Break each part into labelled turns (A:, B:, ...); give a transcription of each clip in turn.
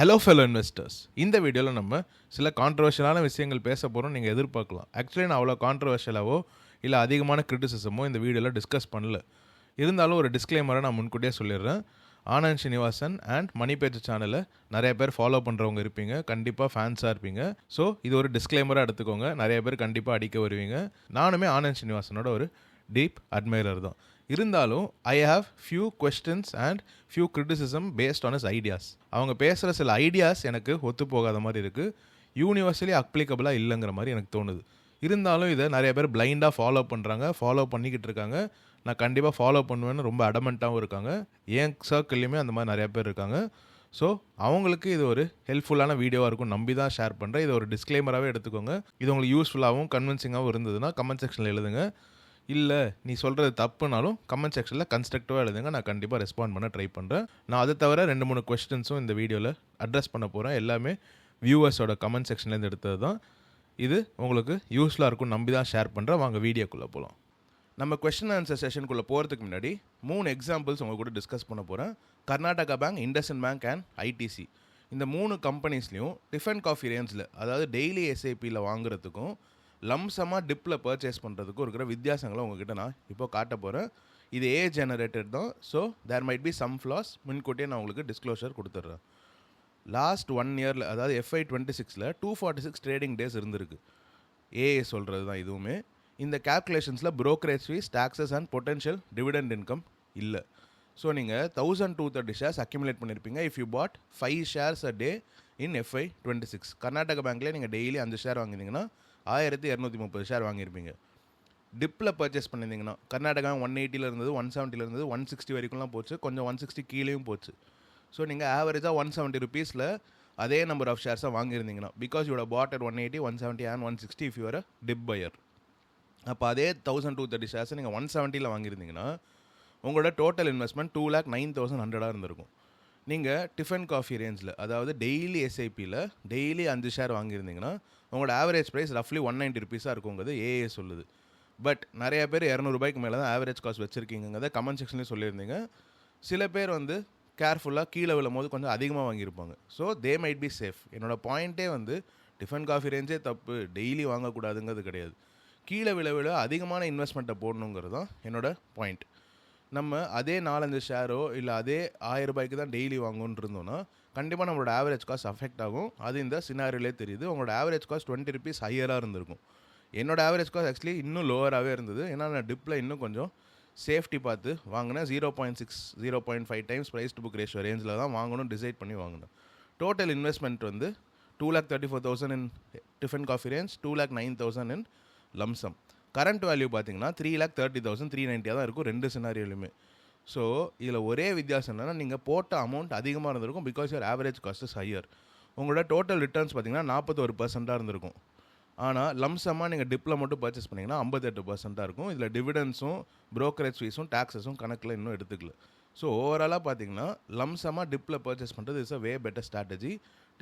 A: Hello fellow investors, இந்த வீடியோவில் நம்ம சில கான்ட்ரவர்ஷியலான விஷயங்கள் பேச போகிறோம். நீங்கள் எதிர்பார்க்கலாம். ஆக்சுவலி நான் அவ்வளோ கான்ட்ரவர்ஷியலாவோ இல்லை அதிகமான கிரிட்டிசிசமோ இந்த வீடியோவில் டிஸ்கஸ் பண்ணல. இருந்தாலும் ஒரு டிஸ்க்ளைமரை நான் முன்கூட்டியே சொல்லிடுறேன். ஆனந்த் ஸ்ரீனிவாசன் அண்ட் மணி பேச்சு சேனலை நிறைய பேர் ஃபாலோ பண்ணுறவங்க இருப்பீங்க, கண்டிப்பாக ஃபேன்ஸாக இருப்பீங்க. ஸோ இது ஒரு டிஸ்க்ளைமராக எடுத்துக்கோங்க. நிறைய பேர் கண்டிப்பாக அடிக்க வருவீங்க. நானுமே ஆனந்த் ஸ்ரீனிவாசனோட ஒரு டீப் அட்மைரர் தான். இருந்தாலும் I have few questions and few criticism based on his ideas. அவங்க பேசுகிற சில ஐடியாஸ் எனக்கு ஒத்து போகாத மாதிரி இருக்குது, யூனிவர்சலி அப்ளிகபிளாக இல்லைங்கிற மாதிரி எனக்கு தோணுது. இருந்தாலும் இதை நிறைய பேர் பிளைண்டாக ஃபாலோ பண்ணிக்கிட்டு இருக்காங்க. நான் கண்டிப்பாக ஃபாலோ பண்ணுவேன்னு ரொம்ப அடமெண்ட்டாகவும் இருக்காங்க. என் சர்க்கிள்லையுமே அந்த மாதிரி நிறைய பேர் இருக்காங்க. ஸோ அவங்களுக்கு இது ஒரு ஹெல்ப்ஃபுல்லான வீடியோவாக இருக்கும் நம்பி தான் ஷேர் பண்ணுறேன். இது ஒரு டிஸ்க்ளைமராகவே எடுத்துக்கோங்க. இது உங்களுக்கு யூஸ்ஃபுல்லாகவும் கன்வின்சிங்காகவும் இருந்ததுன்னா கமெண்ட் செக்ஷனில் எழுதுங்க. இல்லை நீ சொல்கிறது தப்புனாலும் கமெண்ட் செக்ஷனில் கன்ஸ்ட்ரக்டிவாக எழுதுங்க. நான் கண்டிப்பாக ரெஸ்பாண்ட் பண்ண ட்ரை பண்ணுறேன். நான் அதை தவிர 2-3 கொஸ்டின்ஸும் இந்த வீடியோவில் அட்ரஸ் பண்ண போகிறேன். எல்லாமே வியூவர்ஸோட கமெண்ட் செக்ஷன்லேருந்து எடுத்தது தான். இது உங்களுக்கு யூஸ்ஃபுல்லாக இருக்கும் நம்பி தான் ஷேர் பண்ணுறேன். வாங்க வீடியோக்குள்ளே போகலாம். நம்ம கொஸ்டின் ஆன்சர் செஷனுக்குள்ளே போகிறதுக்கு முன்னாடி 3 எக்ஸாம்பிள்ஸ் உங்கள் கூட டிஸ்கஸ் பண்ண போகிறேன். Karnataka bank, IndusInd bank and ITC. இந்த 3 கம்பெனிஸ்லையும் டிஃபன் காஃபி ரேஞ்சில், அதாவது டெய்லி எஸ்ஐபியில் வாங்குறதுக்கும் லம்சமாக டிப்பில் பர்ச்சேஸ் பண்ணுறதுக்கும் இருக்கிற வித்தியாசங்களை உங்ககிட்ட நான் இப்போ காட்ட போகிறேன். இது ஏ ஜெனரேட்டட் தான். So there might be some flaws. முன்கூட்டியே நான் உங்களுக்கு டிஸ்க்ளோஷர் கொடுத்துட்றேன். லாஸ்ட் 1 இயரில், அதாவது FY26ல் 246 ட்ரேடிங் டேஸ் இருந்திருக்கு. ஏஏ சொல்கிறது தான் இதுவுமே. இந்த கேல்குலேஷன்ஸில் brokerage fees, taxes and potential dividend income இல்லை. ஸோ நீங்கள் 1230 ஷேர்ஸ் அக்யூமுலேட் பண்ணியிருப்பீங்க if you bought 5 shares a day in FY26. Karnataka பேங்க்லேயே நீங்கள் டெய்லி 5 ஷேர் வாங்கினீங்கன்னா 1230 ஷேர் வாங்கியிருப்பீங்க. டிப்பில் பர்ச்சேஸ் பண்ணியிருந்தீங்கன்னா கர்நாடகா 180 இருந்தது, 170 இருந்தது, 160 வரைக்கும்லாம் போச்சு, கொஞ்சம் 160 கீழேயும் போச்சு. ஸோ நீங்கள் ஆவரேஜாக 170 ருபீஸில் அதே நம்பர் ஆஃப் ஷேர்ஸாக வாங்கியிருந்தீங்கன்னா, because you'd bought at 180, 170 and 160 if you're dip buyer. அப்போ அதே 1230 ஷேர்ஸை நீங்கள் 170ல் வாங்கியிருந்தீங்கன்னா உங்களோட டோட்டல் இன்வெஸ்ட்மெண்ட் 2,09,100 இருந்திருக்கும். நீங்கள் டிஃபன் காஃபி ரேஞ்சில், அதாவது டெய்லி எஸ்ஐபியில் டெய்லி 5 ஷேர் வாங்கியிருந்தீங்கன்னா உங்களோட ஆவரேஜ் ப்ரைஸ் ரஃப்லி 190 ருபீஸாக இருக்குங்கிறது ஏஏ சொல்லுது. பட் நிறைய பேர் 200 ரூபாய்க்கு மேலே தான் ஆவரேஜ் காஸ்ட் வச்சுருக்கீங்கிறத கமெண்ட் செக்ஷன்லேயும் சொல்லியிருந்தீங்க. சில பேர் கேர்ஃபுல்லாக கீழே விழும்போது கொஞ்சம் அதிகமாக வாங்கியிருப்பாங்க. So they might be safe. என்னோடய பாயிண்ட்டே டிஃபன் காஃபி ரேஞ்சே தப்பு, டெய்லி வாங்கக்கூடாதுங்கிறது கிடையாது. கீழே விழ அதிகமான இன்வெஸ்ட்மெண்ட்டை போடணுங்கிறது தான் என்னோடய பாயிண்ட். நம்ம அதே 4-5 ஷேரோ இல்லை அதே 1000 ரூபாய்க்கு தான் டெய்லி வாங்கணுன்னு இருந்தோன்னா கண்டிப்பாக நம்மளோட ஆவரேஜ் காஸ்ட் அஃபெக்ட் ஆகும். அது இந்த சினாரியோலே தெரியுது. உங்களோட ஆவரேஜ் காஸ்ட் 20 ருபீஸ் ஹையராக இருந்திருக்கும். என்னோட ஆவரேஜ் காஸ்ட் ஆக்சுவலி இன்னும் லோவராகவே இருந்தது. ஏன்னா நான் டிப்பில் இன்னும் கொஞ்சம் சேஃப்டி பார்த்து வாங்கினேன். 0.6, 0.5 times price to book ratio ரேஞ்சில் தான் வாங்கணும் டிசைட் பண்ணி வாங்கினேன். டோட்டல் இன்வெஸ்ட்மெண்ட் 2,34,000 இன் டிஃபன் காஃபி range, 2,09,000 in lump sum. Current value பார்த்தீங்கன்னா 3,30,390 தான் இருக்கும் 2 சினாரியோலையுமே. ஸோ இதில் ஒரே வித்தியாசம் என்னென்னா, நீங்கள் போட்ட அமௌண்ட் அதிகமாக இருந்திருக்கும் because your average cost is higher. உங்களோட டோட்டல் ரிட்டர்ன்ஸ் பார்த்தீங்கன்னா 41% இருந்திருக்கும். ஆனால் லம்சமாக நீங்கள் டிப்பில் மட்டும் பர்ச்சேஸ் பண்ணிங்கன்னா 58% இருக்கும். இதில் டிவிடெண்ட்ஸும் brokerage ஃபீஸும் டாக்ஸஸும் கணக்கில் இன்னும் எடுத்துக்கல. ஸோ ஓவராலாக பார்த்தீங்கன்னா லம்சமாக டிப்பில் பர்ச்சேஸ் பண்ணுறது is a way better strategy.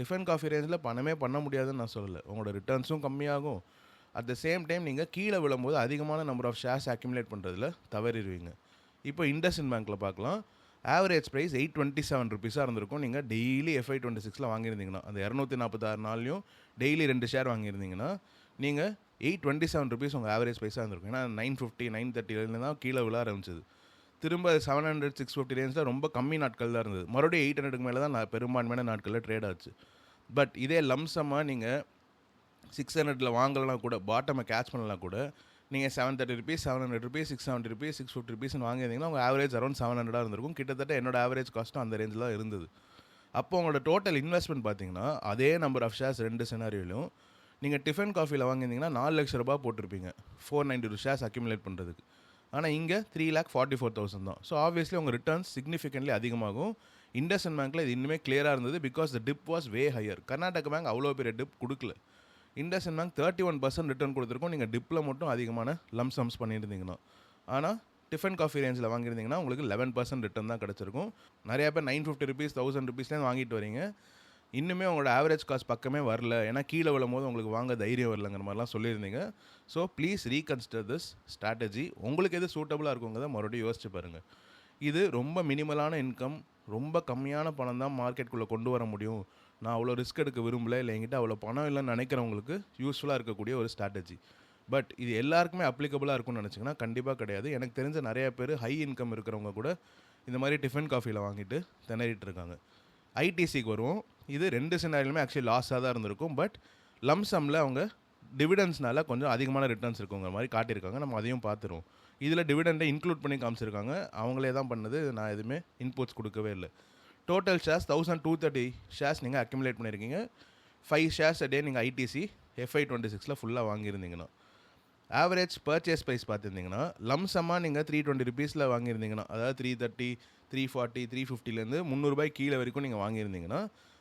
A: Tiffin coffee ரேஞ்சில் பணமே பண்ண முடியாதுன்னு நான் சொல்லலை. உங்களோட ரிட்டர்ன்ஸும் கம்மியாகும். அட் த சேம் டைம் நீங்கள் கீழே விழும்போது அதிகமான நம்பர் ஆஃப் ஷேர்ஸ் அக்யூமுலேட் பண்ணுறதுல தவறிடுவீங்க. இப்போ இண்டஸ்இண்ட் பேங்க்கில் பார்க்கலாம். ஆவரேஜ் ப்ரைஸ் 827 ருபீஸாக இருந்திருக்கும். நீங்கள் டெய்லி FY26ல் வாங்கியிருந்தீங்கன்னா, அந்த 246 நாள்லையும் டெய்லி 2 ஷேர் வாங்கியிருந்தீங்கன்னா நீங்கள் 827 ருபீஸ் உங்கள் ஆவரேஜ் ப்ரைஸாக இருந்திருக்கும். ஏன்னா 950, 930 தான் கீழே விழ ஆரம்பிச்சது. திரும்ப 700, 650 ரேஞ்சில் ரொம்ப கம்மி நாட்கள் தான் இருந்தது. மறுபடியும் 800க்கு மேலே தான் பெரும்பான்மையான நாட்களில் ட்ரேட் ஆச்சு. பட் இதே லம்சமாக நீங்கள் 600ல் வாங்கலாம் கூட, பாட்டமை கேட்ச் பண்ணலாம் கூட, நீங்கள் 730 ருபீஸ், 700 ருபீஸ், 670 ருபீஸ், 650 ருபீஸ்னு வாங்கியிருந்தீங்கன்னா உங்கள் ஆவரேஜ் அரௌண்ட் 700 இருந்திருக்கும். கிட்டத்தட்ட என்னோட ஆவரேஜ் காஸ்ட்டும் அந்த ரேஞ்சில் தான் இருந்தது. அப்போ உங்களோட டோட்டல் இன்வெஸ்ட்மெண்ட் பார்த்தீங்கன்னா அதே நம்பர் ஆஃப் ஷேர்ஸ் 2 சினாரியோலையும் நீங்கள் டிஃபன் காஃபியில் வாங்கியிருந்தீங்கன்னா 4 லட்ச ரூபா போட்டிருப்பீங்க 492 ஷேர்ஸ் அக்யூமுலேட் பண்ணுறதுக்கு. ஆனால் இங்கே 3,44,000 தான். ஸோ ஆப்வியஸ்லி உங்கள் ரிட்டர்ன்ஸ் சிக்னிஃபிகன்ட்லி அதிகமாகும். இண்டஸ்இண்ட் பேங்க்கில் இது இன்னுமே கிளியராக இருந்தது because the dip was way higher. Karnataka bank அவ்வளோ பெரிய டிப் கொடுக்கல. இண்டஸ்இண்ட் பேங்க் 31% ரிட்டர்ன் கொடுத்துருக்கோம் நீங்கள் டிப்பில் மட்டும் அதிகமான லம்சம்ஸ் பண்ணியிருந்தீங்கன்னா. ஆனால் டிஃபன் காஃபி ரேஞ்சில் வாங்கியிருந்தீங்கன்னா உங்களுக்கு 11% ரிட்டர்ன் தான் கிடச்சிருக்கும். நிறையா பேர் 950 ருபீஸ், 1000 ருபீஸ்லேருந்து வாங்கிட்டு வரீங்க. இன்னுமே உங்களோட ஆவரேஜ் காஸ்ட் பக்கமே வரல. ஏன்னா கீழே விழும்போது உங்களுக்கு வாங்க தைரியம் வரலங்கிற மாதிரிலாம் சொல்லியிருந்தீங்க. So please reconsider this strategy. உங்களுக்கு எது சூட்டபுளாக இருக்குங்கிறத மறுபடியும் யோசிச்சு பாருங்கள். இது ரொம்ப மினிமலான இன்கம், ரொம்ப கம்மியான பணம் தான் மார்க்கெட்டுக்குள்ளே கொண்டு வர முடியும். நான் அவ்வளோ ரிஸ்க் எடுக்க விரும்பல, இல்லை என்கிட்ட அவ்வளோ பணம் இல்லைன்னு நினைக்கிறவங்களுக்கு யூஸ்ஃபுல்லாக இருக்கக்கூடிய ஒரு ஸ்ட்ராட்டஜி. பட் இது எல்லாருக்குமே அப்ளிகபிளாக இருக்கும்னு நினச்சிங்கன்னா கண்டிப்பாக கிடையாது. எனக்கு தெரிஞ்ச நிறைய பேர் ஹை இன்கம் இருக்கிறவங்க கூட இந்த மாதிரி டிஃபன் காஃபியில் வாங்கிட்டு திணறிட்டு இருக்காங்க. ஐடிசிக்கு வருவோம். இது 2 சினாரியிலுமே ஆக்சுவலி லாஸாக தான் இருந்திருக்கும். பட் லம்சம்மில் அவங்க டிவிடெண்ட்ஸ்னால கொஞ்சம் அதிகமான ரிட்டர்ன்ஸ் இருக்குங்கிற மாதிரி காட்டியிருக்காங்க. நம்ம அதையும் பார்த்துருவோம். இதில் டிவிடெண்டை இன்க்ளூட் பண்ணி காமிச்சிருக்காங்க. அவங்களே தான் பண்ணது, நான் எதுவுமே இன்புட்ஸ் கொடுக்கவே இல்லை. டோட்டல் ஷேர்ஸ் 1230 ஷேர்ஸ் நீங்கள் அக்யூமுலேட் பண்ணியிருக்கீங்க. 5 ஷேர்ஸ் a day நீங்கள் ஐடிசி FY26 ஃபுல்லாக வாங்கியிருந்தீங்கன்னா, ஆவரேஜ் பர்ச்சேஸ் ப்ரைஸ் பார்த்துருந்தீங்கன்னா லம்சமாக நீங்கள் 320 ருபீஸில் வாங்கியிருந்தீங்கன்னா, அதாவது 330, 340, 350லேருந்து 300 ரூபாய் கீழே வரைக்கும் நீங்கள் வாங்கியிருந்தீங்கன்னா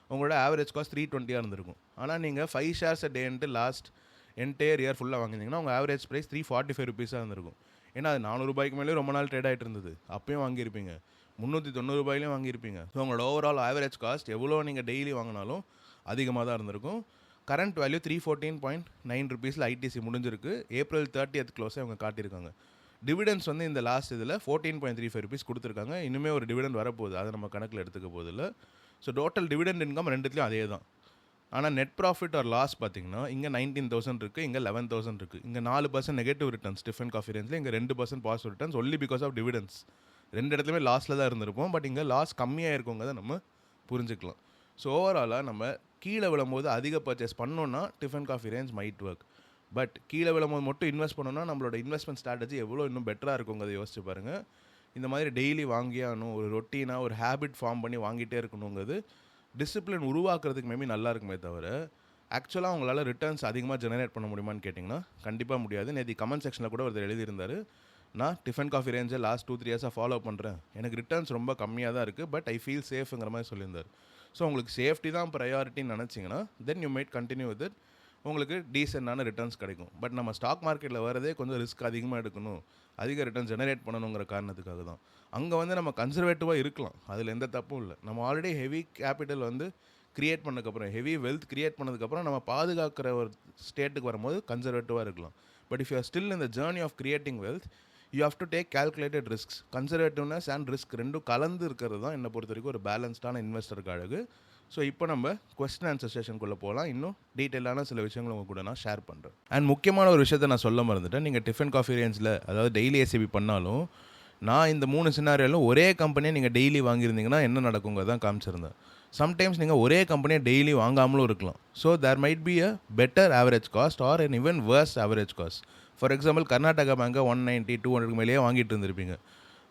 A: உங்களோட ஆவரேஜ் காஸ்ட் 320 இருந்திருக்கும். ஆனால் நீங்கள் 5 ஷேர்ஸ் a டேன்ட்டு லாஸ்ட் என்டையர் இயர் ஃபுல்லாக வாங்கியிருந்தீங்கன்னா உங்கள் ஆவரேஜ் ப்ரைஸ் 345 ருபீஸாக இருந்திருக்கும். ஏன்னா அது 400 ரூபாய்க்கு மேலே ரொம்ப நாள் ட்ரேட் ஆகிட்டு இருந்தது. அப்பயும் வாங்கியிருப்பீங்க, 390 ரூபாயிலையும் வாங்கியிருப்பீங்க. ஸோ உங்களோட ஓவரால் ஆவரேஜ் காஸ்ட் எவ்வளோ நீங்கள் டெய்லி வாங்கினாலும் அதிகமாக தான் இருந்திருக்கும். கரண்ட் வேல்யூ 314.9 ருபீஸில் ஐடிசி முடிஞ்சிருக்கு. April 30th க்ளோஸை அவங்க காட்டியிருக்காங்க. டிவிடெண்ட்ஸ் வந்து இந்த லாஸ்ட் இதில் 14.35 ருபீஸ் கொடுத்துருக்காங்க. இன்னுமே ஒரு டிவிடெண்ட் வரப்போகுது, அதை நம்ம கணக்கில் எடுத்துக்க போதில்லை. ஸோ டோட்டல் டிவிடெண்ட் இன்கம் ரெண்டுத்துலையும் அதே தான். ஆனால் நெட் ப்ராஃபிட் ஆர் லாஸ் பார்த்தீங்கன்னா இங்கே 19,000 இருக்குது, இங்கே 11,000 இருக்குது. இங்கே 4% நெகட்டிவ் ரிட்டர்ன்ஸ் டிஃபன் காஃபி ரேஞ்சில், இங்கே 2% positive returns only because of dividends. 2 இடத்துலையுமே லாஸில் தான் இருந்திருப்போம். பட் இங்கே லாஸ் கம்மியாக இருக்குங்கிறத நம்ம புரிஞ்சுக்கலாம். ஸோ ஓவராலாக நம்ம கீழே விழும்போது அதிக பர்ச்சேஸ் பண்ணோன்னா டிஃபன் காஃபி ரேஞ்ச் மைட் ஒர்க். பட் கீழே விழும்போது மட்டும் இன்வெஸ்ட் பண்ணோன்னா நம்மளோட இன்வெஸ்ட்மெண்ட் ஸ்ட்ராட்டஜி எவ்வளோ இன்னும் பெட்டராக இருக்குங்கிறத யோசிச்சு பாருங்கள். இந்த மாதிரி டெய்லி வாங்கியானும் ஒரு ரொட்டீனாக ஒரு ஹேபிட் ஃபார்ம் பண்ணி வாங்கிட்டே இருக்கணுங்கிறது டிசிப்ளின் உருவாக்குறதுக்கு மேபி நல்லா இருக்குமே தவிர ஆக்சுவலாக உங்களால் ரிட்டர்ன்ஸ் அதிகமாக ஜெனரேட் பண்ண முடியுமான்னு கேட்டிங்கன்னா கண்டிப்பாக முடியாது. நேற்று கமெண்ட் செக்ஷனில் கூட ஒருத்தர் எழுதியிருந்தார், நான் டிஃபன் காஃபி ரேஞ்சை லாஸ்ட் 2-3 இயர்ஸாக ஃபாலோ பண்ணுறேன், எனக்கு ரிட்டர்ன்ஸ் ரொம்ப கம்மியாக தான் இருக்குது, பட் ஐ ஃபீல் சேஃப்ங்கிற மாதிரி சொல்லியிருந்தார். ஸோ உங்களுக்கு சேஃப்டி தான் ப்ரையாரிட்டின்னு நினச்சிங்கன்னா then you might continue with it, உங்களுக்கு டீசெண்டான ரிட்டர்ன்ஸ் கிடைக்கும். பட் நம்ம ஸ்டாக் மார்க்கெட்டில் வரதே கொஞ்சம் ரிஸ்க் அதிகமாக எடுக்கணும், அதிக ரிட்டர்ன் ஜெனரேட் பண்ணணுங்கிற காரணத்துக்காக தான். அங்கே வந்து நம்ம கன்சர்வேட்டிவாக இருக்கலாம், அதில் எந்த தப்பும் இல்லை. நம்ம ஆல்ரெடி ஹெவி கேபிட்டல் வந்து க்ரியேட் பண்ணதுக்கப்புறம், ஹெவி வெல்த் க்ரியேட் பண்ணதுக்கப்புறம் நம்ம பாதுகாக்கிற ஒரு ஸ்டேட்டுக்கு வரும்போது கன்சர்வேட்டிவாக இருக்கலாம். But if you are still in the journey of creating wealth you have to take calculated risks. Conservativeness and risk ரெண்டும் கலந்து இருக்கிறது தான் என்னை பொறுத்த வரைக்கும் ஒரு பேலன்ஸ்டான இன்வெஸ்டருக்கு அழகு. ஸோ இப்போ நம்ம கொஸ்டின் ஆன்சர் செஷனுக்குள்ளே போகலாம். இன்னும் டீட்டெயிலான சில விஷயங்கள் உங்கள் கூட நான் ஷேர் பண்ணுறேன். அண்ட் முக்கியமான ஒரு விஷயத்தை நான் சொல்ல மறந்துட்டேன். நீங்கள் டிஃபன் காஃபி ரேஞ்சில் அதாவது டெய்லி ஏசிபி பண்ணாலும் நான் இந்த 3 சினாரியோலும் ஒரே கம்பெனியை நீங்கள் டெய்லி வாங்கியிருந்தீங்கன்னா என்ன நடக்குங்கிறது தான் காமிச்சிருந்தேன். சம்டைம்ஸ் நீங்கள் ஒரே கம்பெனியை டெய்லி வாங்காமலும் இருக்கலாம். So there might be a better average cost or an even worse average cost. For example Karnataka பேங்கை 190, 200 மேலேயே வாங்கிட்டு இருந்திருப்பீங்க.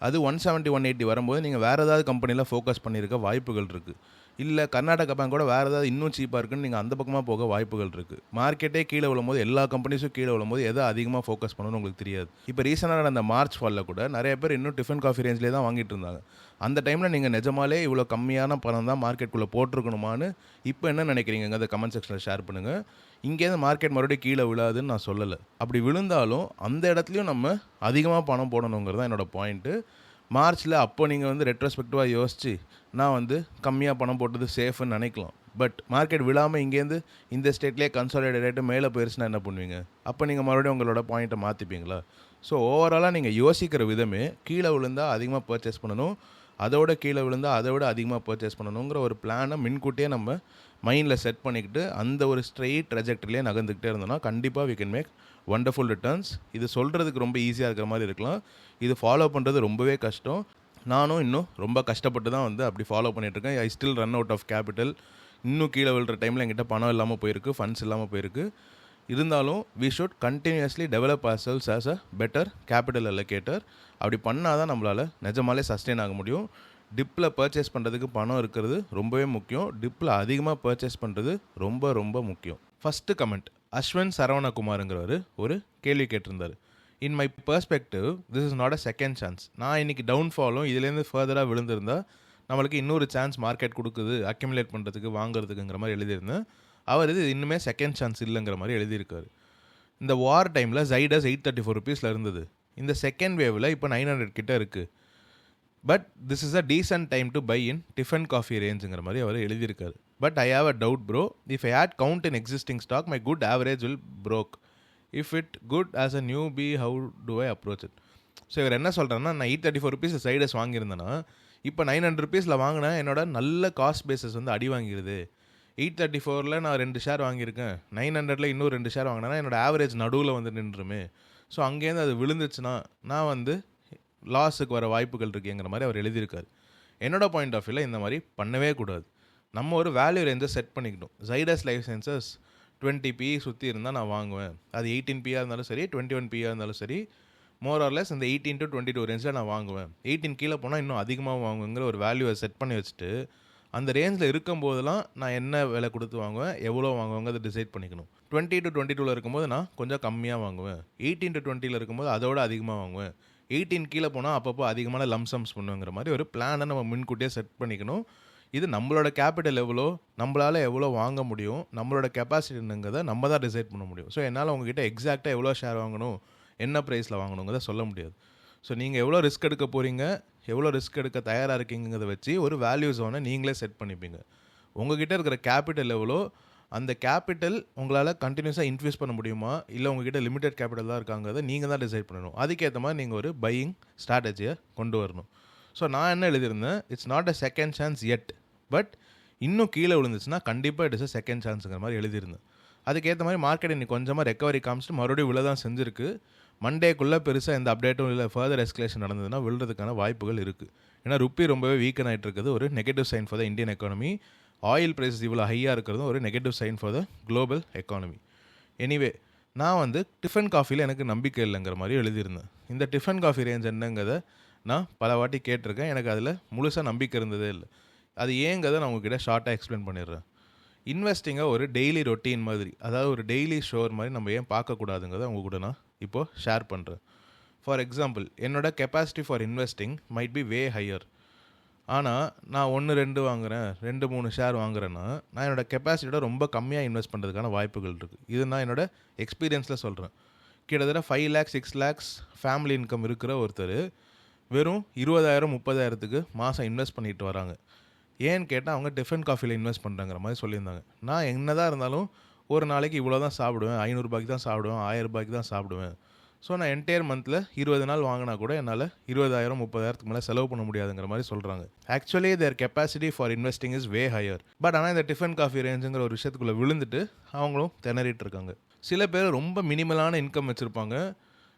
A: அது 170, 180 வரும்போது நீங்கள் வேறு ஏதாவது கம்பெனியில் ஃபோக்கஸ் பண்ணியிருக்க வாய்ப்புகள் இருக்குது. இல்லை கர்நாடகா பேங்கோட வேறு ஏதாவது இன்னும் சீப்பாக இருக்குன்னு நீங்கள் அந்த பக்கமாக போக வாய்ப்புகள் இருக்குது. மார்க்கெட்டே கீழே விழும்போது, எல்லா கம்பெனிஸும் கீழே விழும்போது எதை அதிகமாக ஃபோக்கஸ் பண்ணணும்னு உங்களுக்கு தெரியாது. இப்போ ரீசெண்டாக நடந்த மார்ச் ஃபாலில் கூட நிறைய பேர் இன்னும் டிஃபன் காஃபி ரேஞ்சிலே தான் வாங்கிட்டு இருந்தாங்க. அந்த டைமில் நீங்கள் நிஜமாலே இவ்வளோ கம்மியான பணம் தான் மார்க்கெட்டுக்குள்ளே போட்டிருக்கணுமான்னு இப்போ என்ன நினைக்கிறீங்க அதை கமெண்ட் செக்ஷனில் ஷேர் பண்ணுங்கள். இங்கேருந்து மார்க்கெட் மறுபடியும் கீழே விழாதுன்னு நான் சொல்லலை. அப்படி விழுந்தாலும் அந்த இடத்துலையும் நம்ம அதிகமாக பணம் போடணுங்கிறது தான் என்னோடய பாயிண்ட்டு. மார்ச்சில் அப்போ நீங்கள் வந்து ரெட்ரோஸ்பெக்டிவாக யோசிச்சு நான் வந்து கம்மியாக பணம் போட்டது சேஃப்னு நினைக்கலாம். பட் மார்க்கெட் விழாமல் இங்கேருந்து இந்த ஸ்டேட்லேயே கன்சாலிடேட் ஆகிட்டு மேலே போயிருச்சுன்னா என்ன பண்ணுவீங்க? அப்போ நீங்கள் மறுபடியும் உங்களோட பாயிண்ட்டை மாற்றிப்பீங்களா? ஸோ ஓவராலாக நீங்கள் யோசிக்கிற விதமே கீழே விழுந்தால் அதிகமாக பர்ச்சேஸ் பண்ணணும், அதோட கீழே விழுந்தால் அதை விட அதிகமாக பர்ச்சேஸ் பண்ணணுங்கிற ஒரு பிளானை முன்கூட்டியே நம்ம மைண்டில் செட் பண்ணிக்கிட்டு அந்த ஒரு ஸ்ட்ரெயிட் ட்ரெஜெக்டரிலே நகர்ந்துக்கிட்டே இருந்தோம்னா கண்டிப்பாக we can make wonderful returns. இது சொல்கிறதுக்கு ரொம்ப ஈஸியாக இருக்கிற மாதிரி இருக்கலாம், இது ஃபாலோ பண்ணுறது ரொம்பவே கஷ்டம். நானும் இன்னும் ரொம்ப கஷ்டப்பட்டு தான் வந்து அப்படி ஃபாலோ பண்ணிகிட்ருக்கேன். I still run out of capital. இன்னும் கீழே விழுற டைமில் என்கிட்ட பணம் இல்லாமல் போயிருக்கு, ஃபண்ட்ஸ் இல்லாமல் போயிருக்கு. இருந்தாலும் we should continuously develop our skills as a better capital allocator. அப்படி பண்ணால் தான் நம்மளால் நிஜமாலே சஸ்டெயின் ஆக முடியும். டிப்பில் பர்ச்சேஸ் பண்ணுறதுக்கு பணம் இருக்கிறது ரொம்பவே முக்கியம். டிப்பில் அதிகமாக பர்ச்சேஸ் பண்ணுறது ரொம்ப ரொம்ப முக்கியம். ஃபஸ்ட்டு கமெண்ட் அஸ்வின் சரவணகுமாருங்கிறவர் ஒரு கேள்வி கேட்டிருந்தார். In my perspective this is not a second chance. நான் இன்றைக்கி டவுன்ஃபாலும் இதுலேருந்து ஃபர்தராக விழுந்திருந்தால் நம்மளுக்கு இன்னொரு சான்ஸ் மார்க்கெட் கொடுக்குது அக்யூமுலேட் பண்ணுறதுக்கு வாங்குறதுக்குங்கிற மாதிரி எழுதியிருந்தேன். அவர் இது இன்னுமே செகண்ட் சான்ஸ் இல்லைங்கிற மாதிரி எழுதியிருக்காரு. இந்த வார் டைமில் ஜைடஸ் 834 ருபீஸில் இருந்தது. இந்த செகண்ட் வேவில் இப்போ 900 கிட்ட இருக்குது. But this is a decent time to buy in tiffin coffee ரேஞ்சுங்கிற மாதிரி அவர் எழுதியிருக்காரு. But I have a doubt bro, if I add count in existing stock my good average will broke. If it good as a new be how to I approach it? So இவர் என்ன சொல்கிறேன்னா, நான் 834 rupees Zydus வாங்கியிருந்தேன்னா இப்போ 900 ருபீஸில் வாங்கினா என்னோட நல்ல cost bases வந்து அடி வாங்கிடுது. 834 நான் 2 ஷேர் வாங்கியிருக்கேன், 900 இன்னும் 2 ஷேர் வாங்கினேன்னா என்னோட ஆவரேஜ் நடுவில் வந்து நின்றுமே. ஸோ அங்கேருந்து அது விழுந்துச்சுன்னா நான் வந்து லாஸுக்கு வர வாய்ப்புகள் இருக்குங்கிற மாதிரி அவர் எழுதியிருக்காரு. என்னோட பாயிண்ட் ஆஃப் வியூவில் இந்த மாதிரி பண்ணவே கூடாது. நம்ம ஒரு வேல்யூ ரேஞ்சை செட் பண்ணிக்கணும். ஜைடஸ் லைஃப் சயின்சஸ் 20 சுற்றி இருந்தால் நான் வாங்குவேன். அது 18 இருந்தாலும் சரி, 21 இருந்தாலும் சரி, மோர் ஆர்லெஸ் இந்த 18 to 22 ரேஞ்சில் நான் வாங்குவேன். 18 கீழே போனால் இன்னும் அதிகமாக வாங்குங்கிற ஒரு வேல்யூவை செட் பண்ணி வச்சுட்டு அந்த ரேஞ்சில் இருக்கும்போதெல்லாம் நான் என்ன விலை கொடுத்து வாங்குவேன், எவ்வளோ வாங்குவாங்க அதை டிசைட் பண்ணிக்கணும். 20 to 22 இருக்கும்போது நான் கொஞ்சம் கம்மியாக வாங்குவேன். 18 to 20 இருக்கும்போது அதோட அதிகமாக வாங்குவேன். 18 கீழே போனால் அப்பப்போ அதிகமான லம்சம்ஸ் பண்ணுங்கிற மாதிரி ஒரு பிளானை நம்ம முன்கூட்டியே செட் பண்ணிக்கணும். இது நம்மளோட கேபிட்டல் எவ்வளோ, நம்மளால் எவ்வளோ வாங்க முடியும், நம்மளோட கெப்பாசிட்டிங்கிறத நம்ம தான் டிசைட் பண்ண முடியும். ஸோ என்னால் உங்ககிட்ட எக்ஸாக்டாக எவ்வளோ ஷேர் வாங்கணும், என்ன ப்ரைஸில் வாங்கணுங்கிறத சொல்ல முடியாது. ஸோ நீங்கள் எவ்வளோ ரிஸ்க் எடுக்க போகிறீங்க, எவ்வளோ ரிஸ்க் எடுக்க தயாராக இருக்கீங்கிறத வச்சு ஒரு வேல்யூ ஜோனை நீங்களே செட் பண்ணிப்பீங்க. உங்ககிட்ட இருக்கிற கேபிட்டல் எவ்வளோ, அந்த கேபிட்டல் உங்களால் கண்டினியூஸாக இன்க்ரீஸ் பண்ண முடியுமா, இல்லை உங்ககிட்ட லிமிடெட் கேபிட்டல் தான் இருக்காங்கிறத நீங்கள் தான் டிசைட் பண்ணணும். அதுக்கேற்ற மாதிரி நீங்கள் ஒரு பையிங் ஸ்ட்ராட்டஜியை கொண்டு வரணும். ஸோ நான் என்ன எழுதியிருந்தேன், it's not a second chance yet, but இன்னும் கீழே விழுந்துச்சுன்னா கண்டிப்பாக இட் இஸ் அ செகண்ட் சான்ஸுங்கிற மாதிரி எழுதியிருந்தேன். அதுக்கேற்ற மாதிரி மார்க்கெட் இன்னைக்கு கொஞ்சமாக ரெக்கவரி காமிச்சிட்டு மறுபடியும் விழ தான் செஞ்சுருக்கு. மண்டேக்குள்ளே பெருசாக எந்த அப்டேட்டும் இல்லை, ஃபர்தர் எஸ்கலேஷன் நடந்ததுன்னா விழுறதுக்கான வாய்ப்புகள் இருக்குது. ஏன்னா ருப்பி ரொம்பவே வீக்கன் ஆகிட்டு இருக்குது, ஒரு negative sign for the Indian economy. Oil prices இவ்வளோ ஹையாக இருக்கிறதும் ஒரு negative sign for the global economy. Anyway நான் வந்து டிஃபன் காஃபியில் எனக்கு நம்பிக்கை இல்லைங்கிற மாதிரி எழுதியிருந்தேன். இந்த டிஃபன் காஃபி ரேஞ்ச் என்னங்கிறத நான் பல வாட்டி கேட்டிருக்கேன், எனக்கு அதில் முழுசாக நம்பிக்கை இருந்ததே இல்லை. அது ஏங்கிறத நான் உங்ககிட்ட ஷார்ட்டாக எக்ஸ்பிளைன் பண்ணிடுறேன். இன்வெஸ்டிங்கை ஒரு டெய்லி ரொட்டீன் மாதிரி, அதாவது ஒரு டெய்லி ஷோர் மாதிரி நம்ம ஏன் பார்க்கக்கூடாதுங்கிறத உங்க கூட நான் இப்போது ஷேர் பண்ணுறேன். ஃபார் எக்ஸாம்பிள், என்னோட capacity for investing might be way higher. ஆனால் நான் 1-2 வாங்குகிறேன், 2-3 ஷேர் வாங்குறேன்னா நான் என்னோடய கெப்பாசிட்டியோட ரொம்ப கம்மியாக இன்வெஸ்ட் பண்ணுறதுக்கான வாய்ப்புகள் இருக்குது. இது நான் என்னோடய எக்ஸ்பீரியன்ஸில் சொல்கிறேன். கிட்டத்தட்ட 5 lakhs 6 lakhs ஃபேமிலி இன்கம் இருக்கிற ஒருத்தர் வெறும் 20,000-30,000க்கு மாதம் இன்வெஸ்ட் பண்ணிட்டு வராங்க. ஏன்னு கேட்டால் அவங்க டிஃபன் காஃபியில் இன்வெஸ்ட் பண்ணுறாங்கிற மாதிரி சொல்லியிருந்தாங்க. நான் என்ன தான் இருந்தாலும் ஒரு நாளைக்கு இவ்வளோ தான் சாப்பிடுவேன், 500 ரூபாய்க்கு தான் சாப்பிடுவேன், 1000 ரூபாய்க்கு தான் சாப்பிடுவேன். ஸோ நான் என்டையர் மந்தில் 20 நாள் வாங்கினா கூட என்னால் 20,000-30,000க்கு மேலே செலவு பண்ண முடியாதுங்கிற மாதிரி சொல்கிறாங்க. Actually there capacity for investing is way higher. But ஆனால் இந்த டிஃபன் காஃபி ரேஞ்சுங்கிற ஒரு விஷயத்துக்குள்ளே விழுந்துட்டு அவங்களும் திணறிட்டு இருக்காங்க. சில பேர் ரொம்ப மினிமலான இன்கம் வச்சுருப்பாங்க,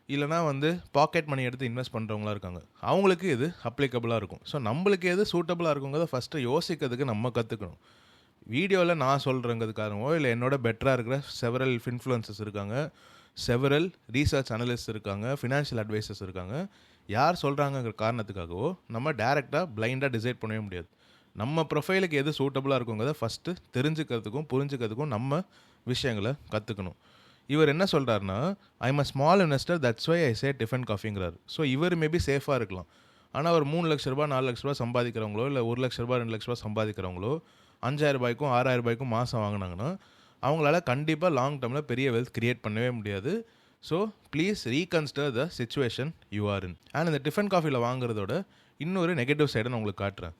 A: இல்லைனா வந்து பாக்கெட் மணி எடுத்து இன்வெஸ்ட் பண்ணுறவங்களா இருக்காங்க. அவங்களுக்கு இது அப்ளிகபிளாக இருக்கும். ஸோ நம்மளுக்கு எது சூட்டபுளாக இருக்குங்கிறத ஃபஸ்ட்டு யோசிக்கிறதுக்கு நம்ம கற்றுக்கணும். வீடியோவில் நான் சொல்கிறேங்கிறதுக்காகவோ இல்லை என்னோட பெட்டராக இருக்கிற செவரல் இன்ஃப்ளூயன்சஸ் இருக்காங்க, செவரல் ரீசர்ச் அனலிஸ்ட் இருக்காங்க, ஃபினான்ஷியல் அட்வைசர்ஸ் இருக்காங்க. யார் சொல்கிறாங்கிற காரணத்துக்காகவோ நம்ம டேரெக்டாக பிளைண்டாக டிசைட் பண்ணவே முடியாது. நம்ம ப்ரொஃபைலுக்கு எது சூட்டபுளாக இருக்குங்கிறத ஃபஸ்ட்டு தெரிஞ்சுக்கிறதுக்கும் புரிஞ்சுக்கிறதுக்கும் நம்ம விஷயங்களை கற்றுக்கணும். இவர் என்ன சொல்கிறாருன்னா, I am a small investor, that's why I say tiffin காஃபிங்கிறார். ஸோ இவர் மேபி சேஃபாக இருக்கலாம். ஆனால் ஒரு 3 லட்ச ரூபா 4 லட்ச ரூபா சம்பாதிக்கிறவங்களோ இல்லை 1 லட்ச ரூபா 2 லட்ச ரூபா சம்பாதிக்கிறவங்களோ 5,000 ரூபாய்க்கும் 6,000 ரூபாய்க்கும் மாதம் வாங்கினாங்கன்னா அவங்களால கண்டிப்பாக லாங் டேர்மில் பெரிய வெல்த் கிரியேட் பண்ணவே முடியாது. So please reconsider the situation you are in. And இந்த டிஃபன் காஃபியில் வாங்குறதோட இன்னொரு நெகட்டிவ் சைடை நான் உங்களுக்கு காட்டுறேன்.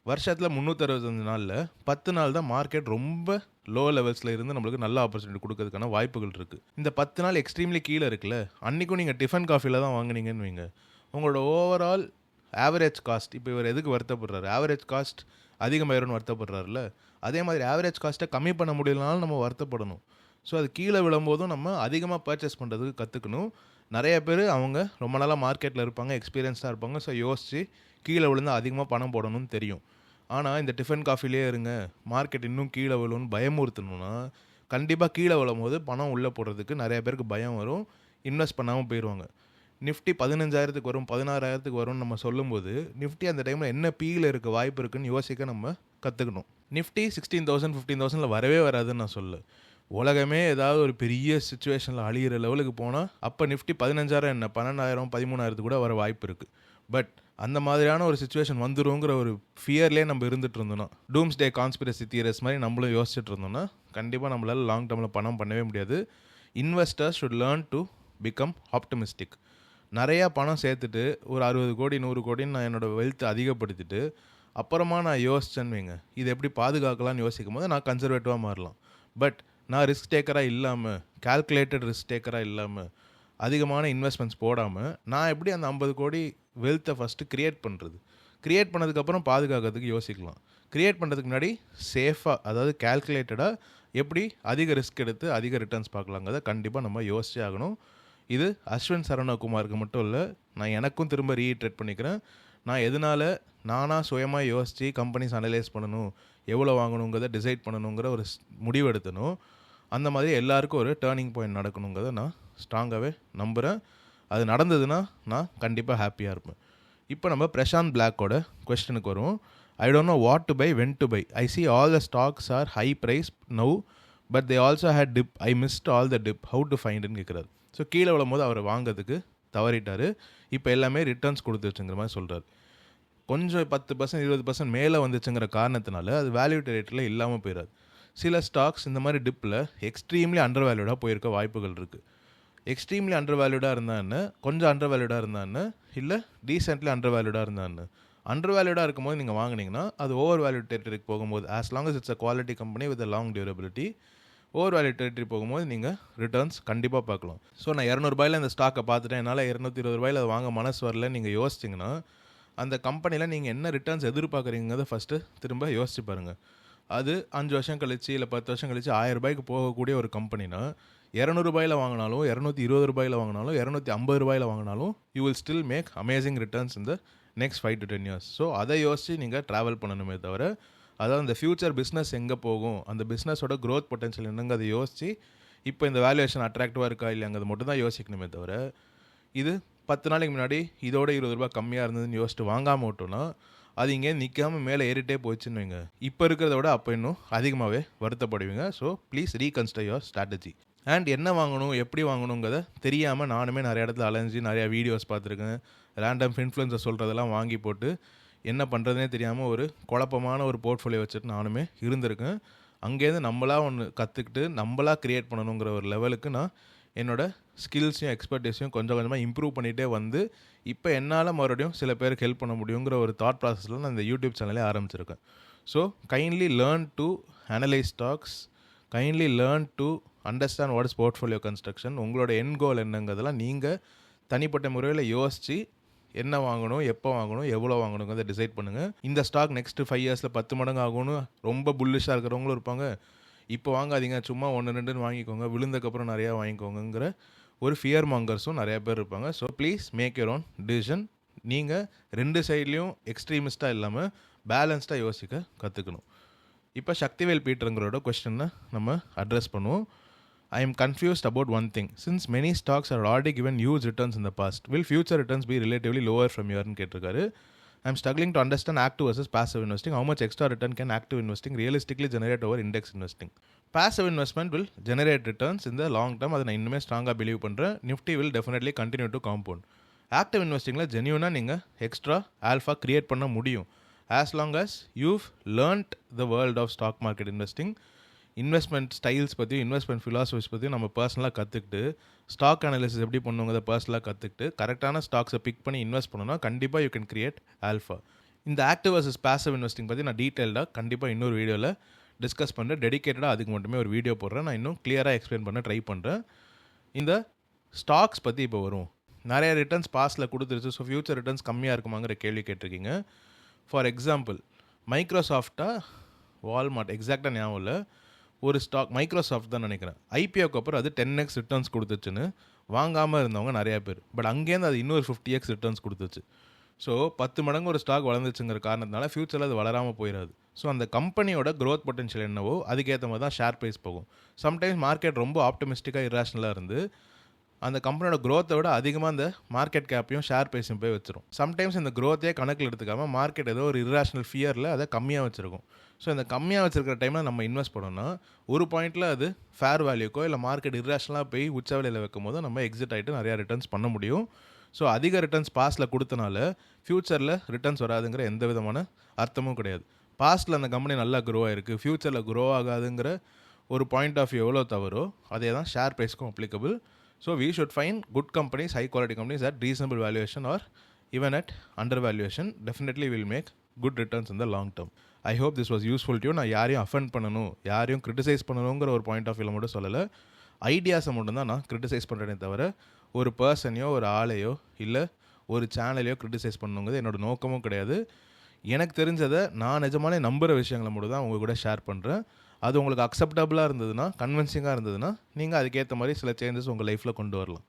A: வருஷத்தில் 365 நாளில் 10 நாள் தான் மார்க்கெட் ரொம்ப லோ லெவல்ஸில் இருந்து நம்மளுக்கு நல்ல ஆப்பர்ச்சுனிட்டி கொடுக்கறதுக்கான வாய்ப்புகள் இருக்குது. இந்த 10 நாள் எக்ஸ்ட்ரீம்லி கீழே இருக்குல்ல, அன்றைக்கும் நீங்கள் டிஃபன் காஃபியில் தான் வாங்கினீங்கன்னு வைங்க, உங்களோட ஓவரால் ஆவரேஜ் காஸ்ட், இப்போ இவர் எதுக்கு வருத்தப்படுறாரு, ஆவரேஜ் காஸ்ட் அதிகமாயிரும்னு வருத்தப்படுறாருல, அதே மாதிரி ஆவரேஜ் காஸ்ட்டை கம்மி பண்ண முடியலனாலும் நம்ம வருத்தப்படணும். ஸோ அது கீழே விழும்போதும் நம்ம அதிகமாக பர்ச்சேஸ் பண்ணுறதுக்கு கற்றுக்கணும். நிறைய பேர் அவங்க ரொம்ப நாளாக மார்க்கெட்டில் இருப்பாங்க, எக்ஸ்பீரியன்ஸாக இருப்பாங்க. ஸோ யோசித்து கீழே விழுந்தால் அதிகமாக பணம் போடணும்னு தெரியும். ஆனால் இந்த டிஃபன் காஃபிலே இருங்க, மார்க்கெட் இன்னும் கீழே விழுன்னு பயமுறுத்தணும்னா கண்டிப்பாக கீழே விழும் போது பணம் உள்ளே போடுறதுக்கு நிறைய பேருக்கு பயம் வரும், இன்வெஸ்ட் பண்ணாமல் போயிடுவாங்க. நிஃப்டி 15,000க்கு வரும், 16,000க்கு வரும்னு நம்ம சொல்லும்போது நிஃப்டி அந்த டைமில் என்ன பீயில் இருக்க வாய்ப்பு இருக்குன்னு யோசிக்க நம்ம கற்றுக்கணும். நிஃப்டி 16,000 15,000 வரவே வராதுன்னு நான் சொல்ல. உலகமே ஏதாவது ஒரு பெரிய சுச்சுவேஷனில் அழிகிற லெவலுக்கு போனால் அப்போ நிஃப்டி 15,000 என்ன 12,000 13,000 கூட வர வாய்ப்பு இருக்குது. பட் அந்த மாதிரியான ஒரு சுச்சுவேஷன் வந்துருங்கிற ஒரு ஃபியர்லேயே நம்ம இருந்துகிட்டு இருந்தோம்னா, டூம்ஸ் டே கான்ஸ்பிரசி தியரிஸ் மாதிரி நம்மளும் யோசிச்சுட்டு இருந்தோம்னா கண்டிப்பாக நம்மளால் லாங் டேர்மில் பணம் பண்ணவே முடியாது. Investors should learn to become optimistic. நிறையா பணம் சேர்த்துட்டு ஒரு 60 கோடி 100 கோடின்னு நான் என்னோடய வெல்த்தை அதிகப்படுத்திட்டு அப்புறமா நான் யோசிச்சேன்னு வைங்க, இதை எப்படி பாதுகாக்கலாம்னு யோசிக்கும் போது நான் கன்சர்வேட்டிவாக மாறலாம். பட் நான் ரிஸ்க் டேக்கராக இல்லாமல், கால்குலேட்டட் ரிஸ்க் டேக்கராக இல்லாமல், அதிகமான இன்வெஸ்ட்மெண்ட்ஸ் போடாமல் நான் எப்படி அந்த 50 கோடி வெல்த்தை ஃபஸ்ட்டு க்ரியேட் பண்ணுறது, க்ரியேட் பண்ணதுக்கப்புறம் பாதுகாக்கிறதுக்கு யோசிக்கலாம். கிரியேட் பண்ணுறதுக்கு முன்னாடி சேஃபாக, அதாவது கேல்குலேட்டடாக எப்படி அதிக ரிஸ்க் எடுத்து அதிக ரிட்டர்ன்ஸ் பார்க்கலாங்கிறத கண்டிப்பாக நம்ம யோசிச்சே ஆகணும். இது அஸ்வின் சரவணகுமாருக்கு மட்டும் இல்லை, நான் எனக்கும் திரும்ப ரீஇட்ரேட் பண்ணிக்கிறேன். நான் எதனால் நானாக சுயமாக யோசித்து கம்பெனிஸ் அனலைஸ் பண்ணணும், எவ்வளோ வாங்கணுங்கிறத டிசைட் பண்ணணுங்கிற ஒரு முடிவு எடுத்தனும், அந்த மாதிரி எல்லாருக்கும் ஒரு டேர்னிங் பாயிண்ட் நடக்கணுங்கிறத நான் ஸ்ட்ராங்காகவே நம்புகிறேன். அது நடந்ததுன்னா நான் கண்டிப்பாக ஹாப்பியாக இருப்பேன். இப்போ நம்ம பிரசாந்த் பிளாக்கோட கொஸ்டனுக்கு வருவோம். I don't know what to buy, when to buy. I see all the stocks are high price now, but they also had dip. I missed all the dip. How to find ன்னு கேட்குறாரு. So கீழே விழும்போது அவர் வாங்கிறதுக்கு தவறிட்டார். இப்போ எல்லாமே returns கொடுத்துச்சுங்கிற மாதிரி சொல்கிறார். கொஞ்சம் 10% 20% மேலே வந்துச்சுங்கிற காரணத்தினால அது வேல்யூ ரேட்டில் இல்லாமல் போயிடாது. சில ஸ்டாக்ஸ் இந்த மாதிரி டிப்பில் எக்ஸ்ட்ரீம்லி அண்டர் வேல்யூடாக போயிருக்க வாய்ப்புகள் இருக்குது. எக்ஸ்ட்ரீம்லி அண்டர் வேல்யூடாக இருந்தான்னு, கொஞ்சம் அண்டர் வேல்யூடாக இருந்தான்னு, இல்லை டீசென்ட்லி அண்டர் வேல்யூடாக இருந்தான்னு. அண்டர் வேல்யூடாக இருக்கும்போது நீங்கள் வாங்கினீங்கன்னா அது ஓவர் வேல்யூ டெரிட்டரிக்கு போகும்போது, as long as it's a quality company with a long durability, over value territory போகும்போது நீங்கள் ரிட்டர்ன்ஸ் கண்டிப்பாக பார்க்கலாம். ஸோ நான் 200 இந்த ஸ்டாக்கை பார்த்துட்டேன், என்னால் 220 அதை வாங்க மனசு வரல நீங்கள் யோசிச்சிங்கன்னா, அந்த கம்பெனியில் நீங்கள் என்ன ரிட்டர்ன்ஸ் எதிர்பார்க்குறீங்கிறத ஃபஸ்ட்டு திரும்ப யோசிச்சு பாருங்கள். அது 5 வருஷம் கழிச்சு இல்லை 10 வருஷம் கழிச்சு 1000 ரூபாய்க்கு போகக்கூடிய ஒரு கம்பெனினா, 200 வாங்கினாலும் 220 வாங்கினாலும் 250 வாங்கினாலும் you will still make amazing returns இந்த நெக்ஸ்ட் 5 to 10 years. ஸோ அதை யோசித்து நீங்கள் ட்ராவல் பண்ணணுமே தவிர, அதாவது அந்த ஃப்யூச்சர் பிஸ்னஸ் எங்கே போகும், அந்த பிஸ்னஸோட க்ரோத் பொட்டன்ஷியல் என்னங்க அதை யோசித்து இப்போ இந்த வேல்யூவேஷன் அட்ராக்டிவாக இருக்கா இல்லையாங்கிறது மட்டும் தான் யோசிக்கணுமே தவிர, இது 10 நாளைக்கு முன்னாடி இதோட 20 ரூபா கம்மியாக இருந்ததுன்னு யோசிச்சுட்டு வாங்காமல் விட்டோன்னா அது இங்கே நிற்காமல் மேலே ஏறிட்டே போச்சுன்னு வைங்க, இப்போ இருக்கிறத விட அப்போ இன்னும் அதிகமாகவே வருத்தப்படுவீங்க. So please reconsider your strategy. And என்ன வாங்கணும் எப்படி வாங்கணுங்கிறத தெரியாமல் நானுமே நிறைய இடத்துல அலைஞ்சி நிறையா வீடியோஸ் பார்த்துருக்கேன். ரேண்டம் இன்ஃப்ளூயன்சர் சொல்கிறதெல்லாம் வாங்கி போட்டு என்ன பண்ணுறதுனே தெரியாமல் ஒரு குழப்பமான ஒரு போர்ட்ஃபோலியோ வச்சுட்டு நானுமே இருந்திருக்கேன். அங்கேருந்து நம்மளாக ஒன்று கற்றுக்கிட்டு நம்மளாக க்ரியேட் பண்ணணுங்கிற ஒரு லெவலுக்கு நான் என்னோடய ஸ்கில்ஸையும் எக்ஸ்பர்டீஸையும் கொஞ்சம் கொஞ்சமாக இம்ப்ரூவ் பண்ணிகிட்டே வந்து இப்போ என்னால் மறுபடியும் சில பேருக்கு ஹெல்ப் பண்ண முடியுங்கிற ஒரு தாட் ப்ராசஸில் நான் இந்த யூடியூப் சேனலே ஆரம்பிச்சிருக்கேன். So kindly learn to analyse stocks, kindly learn to understand what is portfolio construction. உங்களோட எண்ட் கோல் என்னங்கிறதெல்லாம் நீங்கள் தனிப்பட்ட முறையில் யோசித்து என்ன வாங்கணும், எப்போ வாங்கணும், எவ்வளோ வாங்கணுங்கிறத டிசைட் பண்ணுங்கள். இந்த ஸ்டாக் நெக்ஸ்ட்டு 5 இயர்ஸில் 10 மடங்கு ஆகணும் ரொம்ப புல்லிஷாக இருக்கிறவங்களும் இருப்பாங்க. இப்போ வாங்காதீங்க, சும்மா 1-2 வாங்கிக்கோங்க, விழுந்ததுக்கப்புறம் நிறையா வாங்கிக்கோங்கிற ஒரு ஃபியர் மாங்கர்ஸும் நிறையா பேர் இருப்பாங்க. So please make your own decision. நீங்கள் 2 சைட்லேயும் எக்ஸ்ட்ரீமிஸ்ட்டாக இல்லாமல் பேலன்ஸ்டாக யோசிக்க கற்றுக்கணும். இப்போ சக்திவேல் பீட்டருங்கிறோட கொஸ்டினை நம்ம அட்ரஸ் பண்ணுவோம். I am confused about one thing. Since many stocks are already given huge returns in the past, will future returns be relatively lower from here? கேட்டிருக்காரு. I am struggling to understand active versus passive investing. How much extra return can active investing realistically generate over index investing? Passive investment will generate returns in the long term. அதை நான் இன்னுமே ஸ்ட்ராங்காக believe பண்ணுறேன். Nifty will definitely continue to compound. Active இன்வெஸ்டிங்கில் ஜென்யூனாக நீங்கள் extra alpha create பண்ண முடியும் as long as you've learnt the world of stock market investing. Investment styles பற்றியும் இன்வெஸ்ட்மெண்ட் ஃபிலாசபிஸ் பற்றியும் நம்ம பர்சனலாக கற்றுக்கிட்டு, ஸ்டாக் அனாலிசிஸ் எப்படி பண்ணுங்கிறத பர்சனலாக கற்றுக்கிட்டு கரெக்டான ஸ்டாக்ஸை பிக் பண்ணி இன்வெஸ்ட் பண்ணணும்னா கண்டிப்பாக யூ கேன் கிரியேட் ஆல்ஃபா. இந்த ஆக்டிவ் வர்சஸ் பாசிவ் இன்வெஸ்டிங் பற்றி நான் டீட்டெயில்டாக கண்டிப்பாக இன்னொரு வீடியோவில் டிஸ்கஸ் பண்ணுறேன். டெடிக்கேட்டடாக அதுக்கு மட்டுமே ஒரு வீடியோ போடுறேன். நான் இன்னும் கிளியராக எக்ஸ்பிளைன் பண்ண ட்ரை பண்ணுறேன். இந்த ஸ்டாக்ஸ் பற்றி இப்போ வரும். நிறைய ரிட்டர்ன்ஸ் பாஸ்ட்டில் கொடுத்துருச்சு, ஸோ ஃபியூச்சர் ரிட்டர்ன்ஸ் கம்மியாக இருக்குமாங்கிற கேள்வி கேட்டிருக்கீங்க. ஃபார் எக்ஸாம்பிள் மைக்ரோசாஃப்டா வால்மார்ட், எக்ஸாக்டாக ஞாபகம் இல்லை, ஒரு ஸ்டாக் மைக்ரோசாஃப்ட் தான் நினைக்கிறேன், ஐபிஓக்கு அப்புறம் அது 10x ரிட்டர்ன்ஸ் கொடுத்துச்சுன்னு வாங்காமல் இருந்தவங்க நிறையா பேர். பட் அங்கேருந்து அது இன்னொரு 50x ரிட்டர்ன்ஸ் கொடுத்துச்சு. ஸோ 10 மடங்கு ஒரு ஸ்டாக் வளர்ந்துச்சுங்கிற காரணத்தினால ஃபியூச்சரில் அது வளராமல் போயிடாது. ஸோ அந்த கம்பெனியோட க்ரோத் பொட்டன்ஷியல் என்னவோ அதுக்கேற்ற மாதிரி தான் ஷேர் ப்ரைஸ் போகும். சம்டைம்ஸ் மார்க்கெட் ரொம்ப ஆப்டமிஸ்டிக்காக இராஷ்னலாக இருந்து அந்த கம்பெனியோட க்ரோத்தை விட அதிகமாக அந்த மார்க்கெட் கேப்பையும் ஷேர் ப்ரைஸையும் போய் வச்சிரும். சம்டைம்ஸ் இந்த க்ரோத்தையே கணக்கில் எடுத்துக்காமல் மார்க்கெட் ஏதோ ஒரு இர்ராஷனல் ஃபியரில் அதை கம்மியாக வச்சுருக்கும். ஸோ இந்த கம்மியாக வச்சுருக்கிற டைமில் நம்ம இன்வெஸ்ட் பண்ணோம்னா ஒரு பாயிண்ட்டில் அது ஃபேர் வேல்யூக்கோ இல்லை மார்க்கெட் இர்ராஷனலாக போய் உச்ச விலையில் வைக்கும் போது நம்ம எக்ஸிட் ஆகிட்டு நிறையா ரிட்டர்ன்ஸ் பண்ண முடியும். ஸோ அதிக ரிட்டர்ன்ஸ் பாஸ்ட்டில் கொடுத்தனால ஃப்யூச்சரில் ரிட்டர்ன்ஸ் வராதுங்கிற எந்த விதமான அர்த்தமும் கிடையாது. பாஸ்ட்டில் அந்த கம்பெனி நல்லா க்ரோ ஆகிருக்கு, ஃப்யூச்சரில் க்ரோ ஆகாதுங்கிற ஒரு பாயிண்ட் ஆஃப் வியூ எவ்வளோ தவறோ அதே தான் ஷேர் ப்ரைஸ்க்கும் applicable. So we should find good companies, high quality companies at reasonable valuation or even at undervaluation. Definitely will make good returns in the long term. I hope this was useful to you. நான் யாரையும் offend பண்ணணும், யாரையும் criticise பண்ணணுங்கிற ஒரு point of வியூவில் மட்டும் சொல்லலை. ஐடியாஸை மட்டும் தான் நான் கிரிட்டிசைஸ் பண்ணுறேனே தவிர ஒரு பர்சனையோ ஒரு ஆளையோ இல்லை ஒரு சேனலையோ கிரிட்டிசைஸ் பண்ணணுங்கிறது என்னோட நோக்கமும் கிடையாது. எனக்கு தெரிஞ்சதை நான் நிஜமாலே நம்புகிற விஷயங்களை மட்டும் தான் உங்கள் கூட ஷேர் பண்ணுறேன். அது உங்களுக்கு அக்செப்டபுளாக இருந்ததுன்னா, கன்வின்சிங்காக இருந்ததுன்னா, நீங்கள் அதுக்கேற்ற மாதிரி சில சேஞ்சஸ் உங்கள் லைஃப்பில் கொண்டு வரலாம்.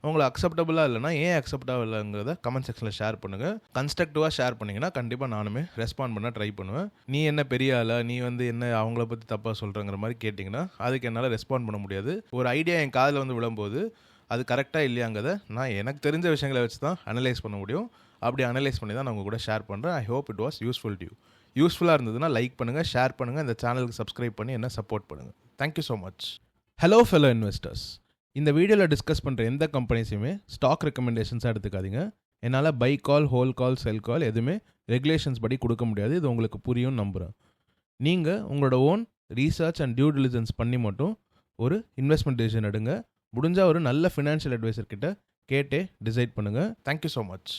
A: உங்களுக்கு அக்செப்டபுளாக இல்லைனா ஏன் அக்செப்டபுள் இல்லைங்கிறத கமெண்ட் செக்ஷனில் ஷேர் பண்ணுங்கள். கன்ஸ்ட்ரக்டிவாக ஷேர் பண்ணிங்கன்னா கண்டிப்பாக நானுமே ரெஸ்பாண்ட் பண்ண ட்ரை பண்ணுவேன். நீ என்ன பெரிய ஆளா, நீ என்ன அவங்கள பற்றி தப்பாக சொல்கிறங்கிற மாதிரி கேட்டிங்கன்னா அதுக்கு என்னால் ரெஸ்பாண்ட் பண்ண முடியாது. ஒரு ஐடியா என் காதில் வந்து விழும்போது அது கரெக்டாக இல்லையாங்கிறத நான் எனக்கு தெரிஞ்ச விஷயங்களை வச்சு தான் அனலைஸ் பண்ண முடியும். அப்படி அனலைஸ் பண்ணி தான் நான் உங்கள் கூட ஷேர் பண்ணுறேன். I hope it was useful to you. யூஸ்ஃபுல்லாக இருந்ததுன்னா லைக் பண்ணுங்கள், ஷேர் பண்ணுங்கள், இந்த சேனலுக்கு சப்ஸ்கிரைப் பண்ணி என்ன சப்போர்ட் பண்ணுங்கள். Thank you so much. Hello fellow investors, இந்த வீடியோவில் டிஸ்கஸ் பண்ணுற எந்த கம்பெனிஸையுமே ஸ்டாக் ரெக்கமெண்டேஷன்ஸாக எடுத்துக்காதீங்க. என்னால் பை கால், ஹோல் கால், செல் கால் எதுவுமே ரெகுலேஷன்ஸ் படி கொடுக்க முடியாது. இது உங்களுக்கு புரியும் நம்புகிறேன். நீங்கள் உங்களோட own research and due diligence பண்ணி மட்டும் ஒரு இன்வெஸ்ட்மெண்ட் டிசிஷன் எடுங்க. முடிஞ்சால் ஒரு நல்ல ஃபினான்ஷியல் அட்வைசர் கிட்ட கேட்டே டிசைட் பண்ணுங்கள். Thank you so much.